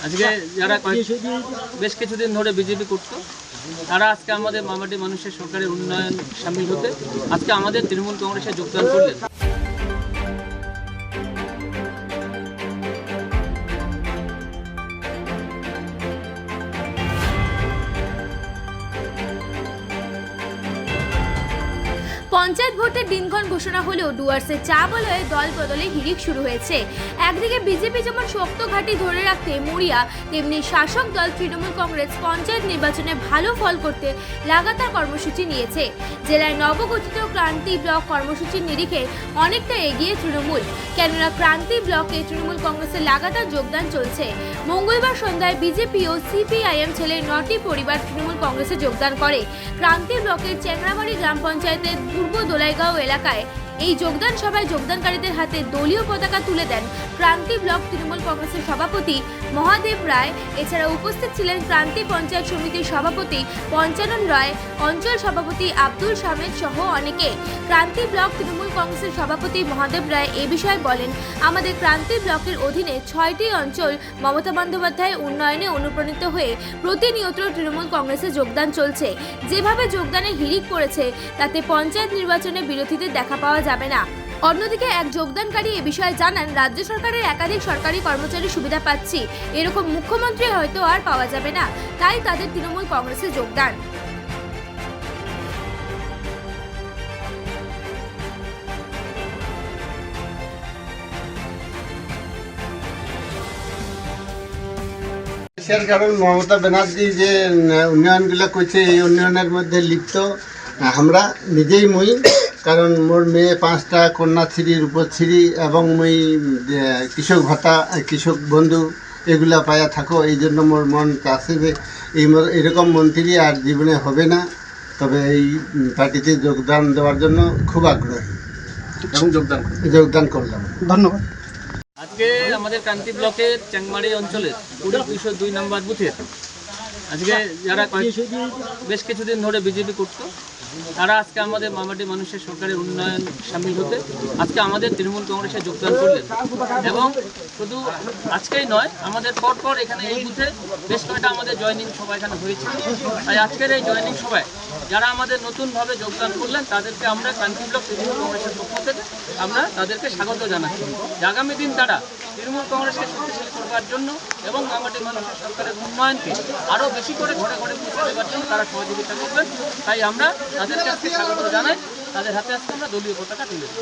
আজকে যারা বেশ কিছুদিন ধরে বিজেপি করত তারা আজকে আমাদের মামাটি মানুষের সরকারের উন্নয়ন সামিল হতে আজকে আমাদের তৃণমূল কংগ্রেসে যোগদান করলেন। পঞ্চায়েত ভোটের দিনক্ষণ ঘোষণা হলেও ডুয়ার্সের চা বলয়ে দল বদলে হিড়িক শুরু হয়েছে। একদিকে বিজেপি যেমন শক্ত ঘাঁটি ধরে রাখতে মরিয়া, তেমনি শাসক দল তৃণমূল কংগ্রেস পঞ্চায়েত নির্বাচনে ভালো ফল করতে লাগাতার কর্মসূচি নিয়েছে। জেলায় নবগঠিত ক্রান্তি ব্লক কর্মসূচির নিরিখে অনেকটা এগিয়ে তৃণমূল, কেননা ক্রান্তি ব্লকে তৃণমূল কংগ্রেসের লাগাতার যোগদান চলছে। মঙ্গলবার সন্ধ্যায় বিজেপি ও সিপিআইএম ছেলে 9টি পরিবার তৃণমূল কংগ্রেসে যোগদান করে। ক্রান্তি ব্লকের চেংরাবাড়ি গ্রাম পঞ্চায়েতের পূর্ব দোলাইগাঁও এলাকায় এই যোগদান সভায় যোগদানকারীদের হাতে দলীয় পতাকা তুলে দেন ক্রান্তি ব্লক তৃণমূল কংগ্রেসের সভাপতি মহাদেব রায়। এছাড়া উপস্থিত ছিলেন ক্রান্তি পঞ্চায়েত সমিতির সভাপতি পঞ্চানন রায়, অঞ্চল সভাপতি আব্দুল সামেদ সহ অনেকে। ক্রান্তি ব্লক তৃণমূল কংগ্রেসের সভাপতি মহাদেব রায় এ বিষয়ে বলেন, আমাদের ক্রান্তি ব্লকের অধীনে 6টি অঞ্চল মমতা বন্দ্যোপাধ্যায়ের উন্নয়নে অনুপ্রাণিত হয়ে প্রতিনিয়ত তৃণমূল কংগ্রেসে যোগদান চলছে। যেভাবে যোগদানে হিড়িক পড়েছে তাতে পঞ্চায়েত নির্বাচনে বিরোধীদের দেখা পাওয়া যাবে না। অন্যদিকে এক যোগদানকারী এ বিষয়ে জানান, রাজ্য সরকারের একাধিক সরকারি কর্মচারী সুবিধা পাচ্ছি, এরকম মুখ্যমন্ত্রী হয়তো আর পাওয়া যাবে না, তাই তাদের তৃণমূল কংগ্রেসে যোগদান। কারণ মমতা ব্যানার্জি যে উন্নয়নগুলো করছে এই উন্নয়নের মধ্যে লিপ্ত আমরা নিজেই মুই, কারণ মোর মেয়ে 5টা কন্যাশ্রী, রূপশ্রী এবং মুই কৃষক ভাতা, কৃষক বন্ধু এগুলা পায়া থাকো। এই জন্য মোর মন চাচ্ছে যে এরকম মন্ত্রী আর জীবনে হবে না, তবে এই পার্টিতে যোগদান দেওয়ার জন্য খুব আগ্রহী এবং যোগদান করলাম। ধন্যবাদ। আজকে আমাদের ক্রান্তি ব্লকের চেংমারি অঞ্চলের 202 নম্বর বুথের আজকে যারা বেশ কিছুদিন ধরে বিজেপি করত তারা আজকে আমাদের মামাটি মানুষের সরকারের উন্নয়ন সামিল হতে আজকে আমাদের তৃণমূল কংগ্রেসে যোগদান করলেন। এবং শুধু আজকেই নয়, আমাদের পরপর এখানে এই বুথে বেশ কয়েকটা আমাদের জয়েনিং সভা এখানে হয়েছে। তাই আজকের এই জয়েনিং সভায় যারা আমাদের নতুনভাবে যোগদান করলেন তাদেরকে আমরা ক্রান্তি ব্লক তৃণমূল কংগ্রেসের পক্ষ থেকে আমরা তাদেরকে স্বাগত জানাচ্ছি। আগামী দিন তারা তৃণমূল কংগ্রেসকে শক্তিশালী করবার জন্য এবং মামাটি মানুষের সরকারের উন্নয়নকে আরও বেশি করে ঘরে ঘরে পৌঁছে দেওয়ার জন্য তারা সহযোগিতা করবেন। তাই আমরা তাদেরকে আজকে স্বাগত জানাই, তাদের হাতে আজকে আমরা দলীয় পতাকা তুলে দিই।